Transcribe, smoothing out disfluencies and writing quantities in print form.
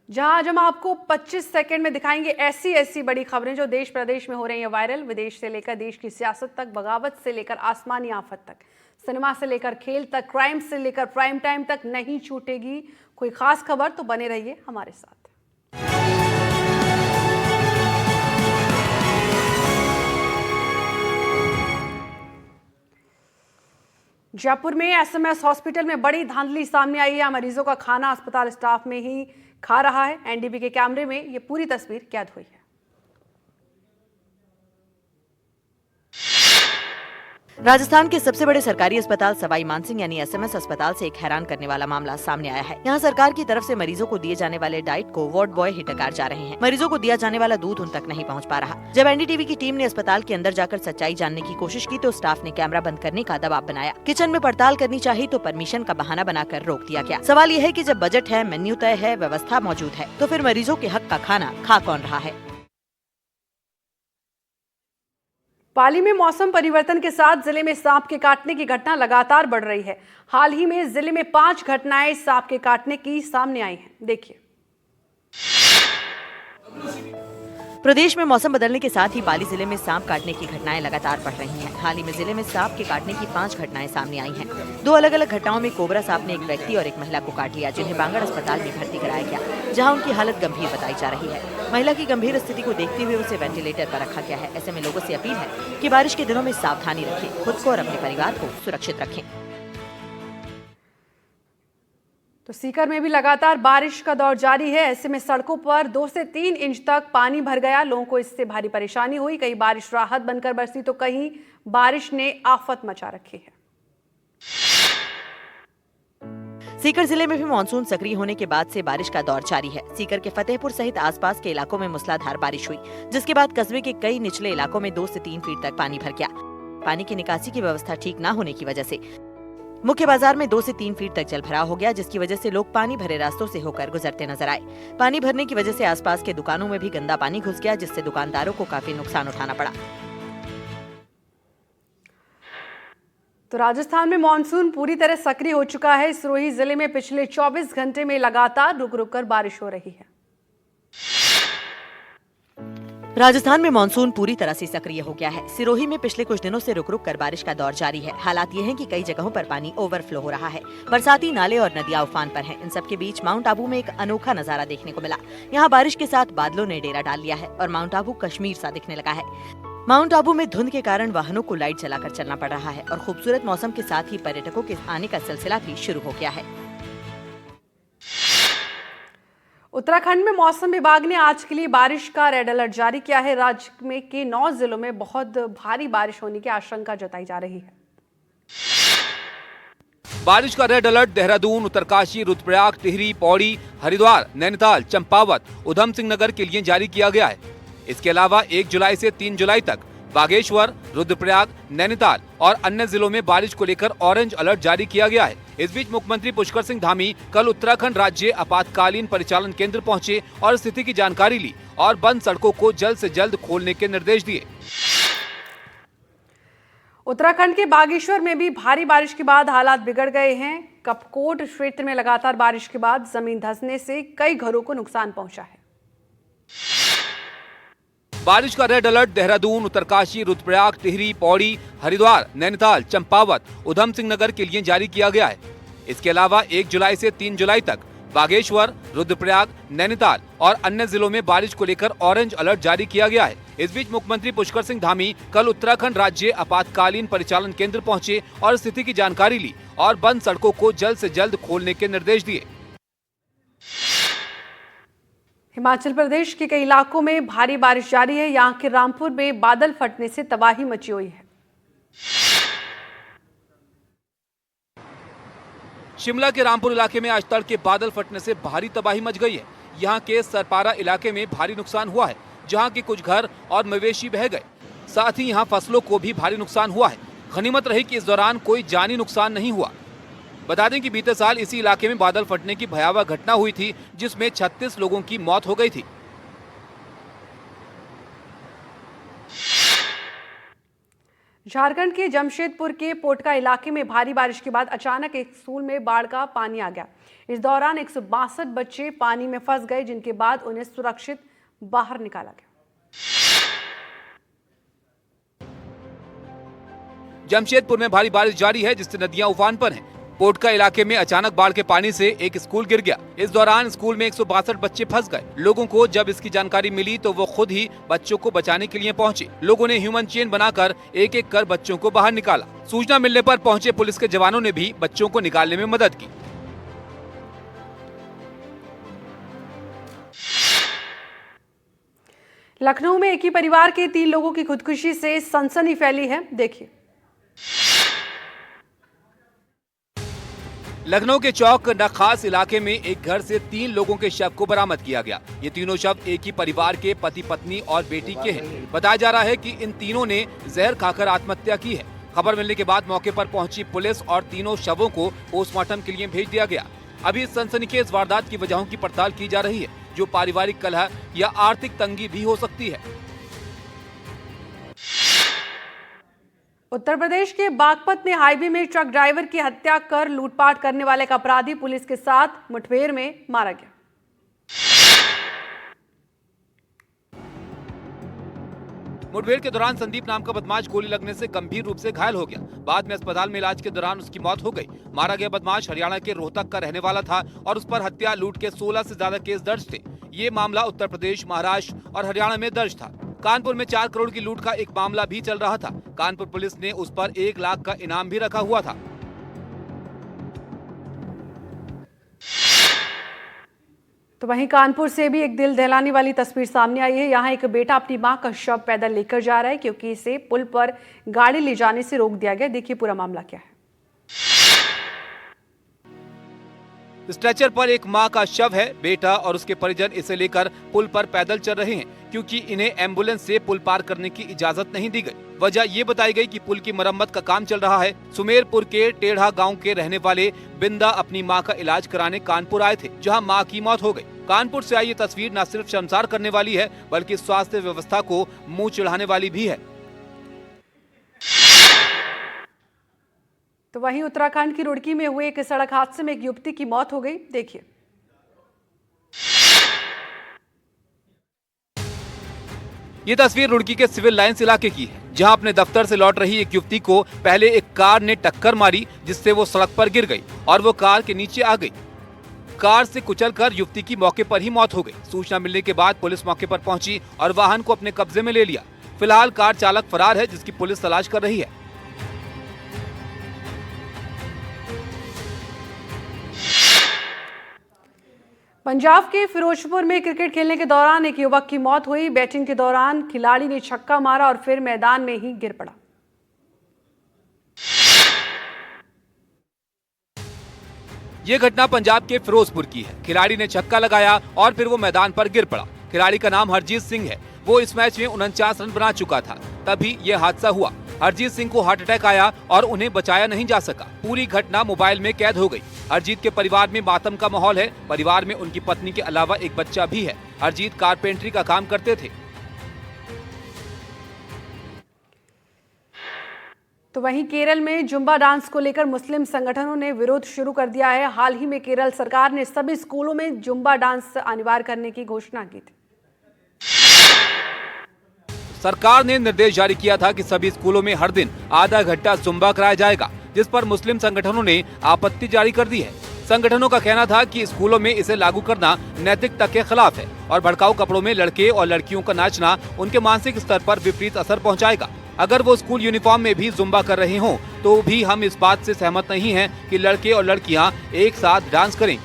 जहां आज हम आपको 25 सेकंड में दिखाएंगे ऐसी बड़ी खबरें जो देश प्रदेश में हो रही हैं वायरल। विदेश से लेकर देश की सियासत तक, बगावत से लेकर आसमानी आफत तक, सिनेमा से लेकर खेल तक, क्राइम से लेकर प्राइम टाइम तक नहीं छूटेगी कोई खास खबर। तो बने रहिए हमारे साथ। जयपुर में एसएमएस हॉस्पिटल में बड़ी धांधली सामने आई है। मरीजों का खाना अस्पताल स्टाफ में ही खा रहा है। एनडीबी के कैमरे में ये पूरी तस्वीर कैद हुई है। राजस्थान के सबसे बड़े सरकारी अस्पताल सवाई मानसिंह यानी एसएमएस अस्पताल से एक हैरान करने वाला मामला सामने आया है। यहाँ सरकार की तरफ से मरीजों को दिए जाने वाले डाइट को वार्ड बॉय ही डकार जा रहे हैं। मरीजों को दिया जाने वाला दूध उन तक नहीं पहुँच पा रहा। जब एनडीटीवी की टीम ने अस्पताल के अंदर जाकर सच्चाई जानने की कोशिश की तो स्टाफ ने कैमरा बंद करने का दबाव बनाया। किचन में पड़ताल करनी चाहिए तो परमिशन का बहाना बनाकर रोक दिया गया। सवाल यह है कि जब बजट है, मेन्यू तय है, व्यवस्था मौजूद है, तो फिर मरीजों के हक का खाना खा कौन रहा है। पाली में मौसम परिवर्तन के साथ जिले में सांप के काटने की घटना लगातार बढ़ रही है। हाल ही में जिले में 5 घटनाएं सांप के काटने की सामने आई हैं। देखिए। प्रदेश में मौसम बदलने के साथ ही पाली जिले में सांप काटने की घटनाएं लगातार बढ़ रही हैं। हाल ही में जिले में सांप के काटने की 5 घटनाएं सामने आई हैं। 2 अलग-अलग घटनाओं में कोबरा सांप ने एक व्यक्ति और एक महिला को काट लिया, जिन्हें बांगड़ अस्पताल में भर्ती कराया गया, जहां उनकी हालत गंभीर बताई जा रही है। महिला की गंभीर स्थिति को देखते हुए उसे वेंटिलेटर पर रखा गया है। ऐसे में लोगों से अपील है कि बारिश के दिनों में सावधानी रखें, खुद को और अपने परिवार को सुरक्षित रखें। तो सीकर में भी लगातार बारिश का दौर जारी है। ऐसे में सड़कों पर 2 से 3 इंच तक पानी भर गया। लोगों को इससे भारी परेशानी हुई। कहीं बारिश राहत बनकर बरसी तो कहीं बारिश ने आफत मचा रखी है। सीकर जिले में भी मानसून सक्रिय होने के बाद से बारिश का दौर जारी है। सीकर के फतेहपुर सहित आसपास के इलाकों में मूसलाधार बारिश हुई, जिसके बाद कस्बे के कई निचले इलाकों में 2 से 3 फीट तक पानी भर गया। पानी की निकासी की व्यवस्था ठीक न होने की वजह से मुख्य बाजार में 2 से 3 फीट तक जल भराव हो गया, जिसकी वजह से लोग पानी भरे रास्तों से होकर गुजरते नजर आए। पानी भरने की वजह से आसपास के दुकानों में भी गंदा पानी घुस गया, जिससे दुकानदारों को काफी नुकसान उठाना पड़ा। तो राजस्थान में मानसून पूरी तरह सक्रिय हो चुका है। सिरोही जिले में पिछले 24 घंटे में लगातार रुक कर बारिश हो रही है। राजस्थान में मानसून पूरी तरह से सक्रिय हो गया है। सिरोही में पिछले कुछ दिनों से रुक कर बारिश का दौर जारी है। हालात ये हैं कि कई जगहों पर पानी ओवरफ्लो हो रहा है। बरसाती नाले और नदियां उफान पर हैं। इन सब के बीच माउंट आबू में एक अनोखा नजारा देखने को मिला। यहाँ बारिश के साथ बादलों ने डेरा डाल लिया है और माउंट आबू कश्मीर सा दिखने लगा है। माउंट आबू में धुंध के कारण वाहनों को लाइट जलाकर चलना पड़ रहा है और खूबसूरत मौसम के साथ ही पर्यटकों के आने का सिलसिला भी शुरू हो गया है। उत्तराखंड में मौसम विभाग ने आज के लिए बारिश का रेड अलर्ट जारी किया है। राज्य में के 9 जिलों में बहुत भारी बारिश होने की आशंका जताई जा रही है। बारिश का रेड अलर्ट देहरादून, उत्तरकाशी, रुद्रप्रयाग, टिहरी, पौड़ी, हरिद्वार, नैनीताल, चंपावत, उधम सिंह नगर के लिए जारी किया गया है। इसके अलावा 1 जुलाई से 3 जुलाई तक बागेश्वर, रुद्रप्रयाग, नैनीताल और अन्य जिलों में बारिश को लेकर ऑरेंज अलर्ट जारी किया गया है। इस बीच मुख्यमंत्री पुष्कर सिंह धामी कल उत्तराखंड राज्य आपातकालीन परिचालन केंद्र पहुंचे और स्थिति की जानकारी ली और बंद सड़कों को जल्द से जल्द खोलने के निर्देश दिए। उत्तराखंड के बागेश्वर में भी भारी बारिश के बाद हालात बिगड़ गए हैं। कपकोट क्षेत्र में लगातार बारिश के बाद जमीन धंसने से कई घरों को नुकसान पहुंचा है। बारिश का रेड अलर्ट देहरादून, उत्तरकाशी, रुद्रप्रयाग, टिहरी, पौड़ी, हरिद्वार, नैनीताल, चंपावत, उधम सिंह नगर के लिए जारी किया गया है। इसके अलावा 1 जुलाई से 3 जुलाई तक बागेश्वर, रुद्रप्रयाग, नैनीताल और अन्य जिलों में बारिश को लेकर ऑरेंज अलर्ट जारी किया गया है। इस बीच मुख्यमंत्री पुष्कर सिंह धामी कल उत्तराखंड राज्य आपातकालीन परिचालन केंद्र पहुंचे और स्थिति की जानकारी ली और बंद सड़कों को जल्द से जल्द खोलने के निर्देश दिए। हिमाचल प्रदेश के कई इलाकों में भारी बारिश जारी है। यहाँ के रामपुर में बादल फटने से तबाही मची हुई है। शिमला के रामपुर इलाके में आज तड़के बादल फटने से भारी तबाही मच गई है। यहाँ के सरपारा इलाके में भारी नुकसान हुआ है, जहाँ के कुछ घर और मवेशी बह गए। साथ ही यहाँ फसलों को भी भारी नुकसान हुआ है। गनीमत रही कि इस दौरान कोई जानी नुकसान नहीं हुआ। बता दें कि बीते साल इसी इलाके में बादल फटने की भयावह घटना हुई थी, जिसमें 36 लोगों की मौत हो गई थी। झारखंड के जमशेदपुर के पोटका इलाके में भारी बारिश के बाद अचानक एक स्कूल में बाढ़ का पानी आ गया। इस दौरान 162 बच्चे पानी में फंस गए, जिनके बाद उन्हें सुरक्षित बाहर निकाला गया। जमशेदपुर में भारी बारिश जारी है, जिससे नदियां उफान पर हैं। पोटका इलाके में अचानक बाढ़ के पानी से एक स्कूल गिर गया। इस दौरान स्कूल में 162 बच्चे फंस गए। लोगों को जब इसकी जानकारी मिली तो वो खुद ही बच्चों को बचाने के लिए पहुंचे। लोगों ने ह्यूमन चेन बनाकर एक एक कर बच्चों को बाहर निकाला। सूचना मिलने पर पहुंचे पुलिस के जवानों ने भी बच्चों को निकालने में मदद की। लखनऊ में एक ही परिवार के 3 लोगों की खुदकुशी से सनसनी फैली है। देखिए। लखनऊ के चौक नखास इलाके में एक घर से 3 लोगों के शव को बरामद किया गया। ये तीनों शव एक ही परिवार के पति पत्नी और बेटी के हैं। बताया जा रहा है कि इन तीनों ने जहर खाकर आत्महत्या की है। खबर मिलने के बाद मौके पर पहुंची पुलिस और तीनों शवों को पोस्टमार्टम के लिए भेज दिया गया। अभी इस सनसनीखेज वारदात की वजहों की पड़ताल की जा रही है, जो पारिवारिक कलह या आर्थिक तंगी भी हो सकती है। उत्तर प्रदेश के बागपत में हाईवे में ट्रक ड्राइवर की हत्या कर लूटपाट करने वाले एक अपराधी पुलिस के साथ मुठभेड़ में मारा गया। मुठभेड़ के दौरान संदीप नाम का बदमाश गोली लगने से गंभीर रूप से घायल हो गया। बाद में अस्पताल में इलाज के दौरान उसकी मौत हो गई। मारा गया बदमाश हरियाणा के रोहतक का रहने वाला था और उस पर हत्या, लूट के 16 से ज्यादा केस दर्ज थे। ये मामला उत्तर प्रदेश, महाराष्ट्र और हरियाणा में दर्ज था। कानपुर में 4 करोड़ की लूट का एक मामला भी चल रहा था। कानपुर पुलिस ने उस पर 1 लाख का इनाम भी रखा हुआ था। तो वहीं कानपुर से भी एक दिल दहलाने वाली तस्वीर सामने आई है। यहाँ एक बेटा अपनी मां का शव पैदल लेकर जा रहा है, क्योंकि इसे पुल पर गाड़ी ले जाने से रोक दिया गया। देखिए पूरा मामला क्या है। स्ट्रेचर पर एक मां का शव है। बेटा और उसके परिजन इसे लेकर पुल पर पैदल चल रहे हैं, क्योंकि इन्हें एम्बुलेंस से पुल पार करने की इजाजत नहीं दी गई। वजह ये बताई गई कि पुल की मरम्मत का काम चल रहा है। सुमेरपुर के टेढ़ा गांव के रहने वाले बिंदा अपनी मां का इलाज कराने कानपुर आए थे, जहां मां की मौत हो गई। कानपुर से आई ये तस्वीर न सिर्फ शर्मसार करने वाली है, बल्कि स्वास्थ्य व्यवस्था को मुंह चिढ़ाने वाली भी है। तो वहीं उत्तराखंड की रुड़की में हुए एक सड़क हादसे में एक युवती की मौत हो गई। देखिए। ये तस्वीर रुड़की के सिविल लाइंस इलाके की है, जहां अपने दफ्तर से लौट रही एक युवती को पहले एक कार ने टक्कर मारी, जिससे वो सड़क पर गिर गई और वो कार के नीचे आ गई। कार से कुचलकर युवती की मौके पर ही मौत हो गई। सूचना मिलने के बाद पुलिस मौके पर पहुंची और वाहन को अपने कब्जे में ले लिया। फिलहाल कार चालक फरार है, जिसकी पुलिस तलाश कर रही है। पंजाब के फिरोजपुर में क्रिकेट खेलने के दौरान एक युवक की मौत हुई। बैटिंग के दौरान खिलाड़ी ने छक्का मारा और फिर मैदान में ही गिर पड़ा। ये घटना पंजाब के फिरोजपुर की है। खिलाड़ी ने छक्का लगाया और फिर वो मैदान पर गिर पड़ा। खिलाड़ी का नाम हरजीत सिंह है। वो इस मैच में 49 रन बना चुका था, तभी ये हादसा हुआ। हरजीत सिंह को हार्ट अटैक आया और उन्हें बचाया नहीं जा सका। पूरी घटना मोबाइल में कैद हो गई। हरजीत के परिवार में मातम का माहौल है। परिवार में उनकी पत्नी के अलावा एक बच्चा भी है। हरजीत कारपेंटरी का काम करते थे। तो वहीं केरल में जुम्बा डांस को लेकर मुस्लिम संगठनों ने विरोध शुरू कर दिया है। हाल ही में केरल सरकार ने सभी स्कूलों में जुम्बा डांस अनिवार्य करने की घोषणा की थी। सरकार ने निर्देश जारी किया था कि सभी स्कूलों में हर दिन आधा घंटा जुम्बा कराया जाएगा, जिस पर मुस्लिम संगठनों ने आपत्ति जारी कर दी है। संगठनों का कहना था कि स्कूलों में इसे लागू करना नैतिकता के खिलाफ है और भड़काऊ कपड़ों में लड़के और लड़कियों का नाचना उनके मानसिक स्तर पर विपरीत असर पहुंचाएगा। अगर वो स्कूल यूनिफॉर्म में भी जुम्बा कर रहे हों, तो भी हम इस बात से सहमत नहीं हैं कि लड़के और लड़कियां एक साथ डांस करें।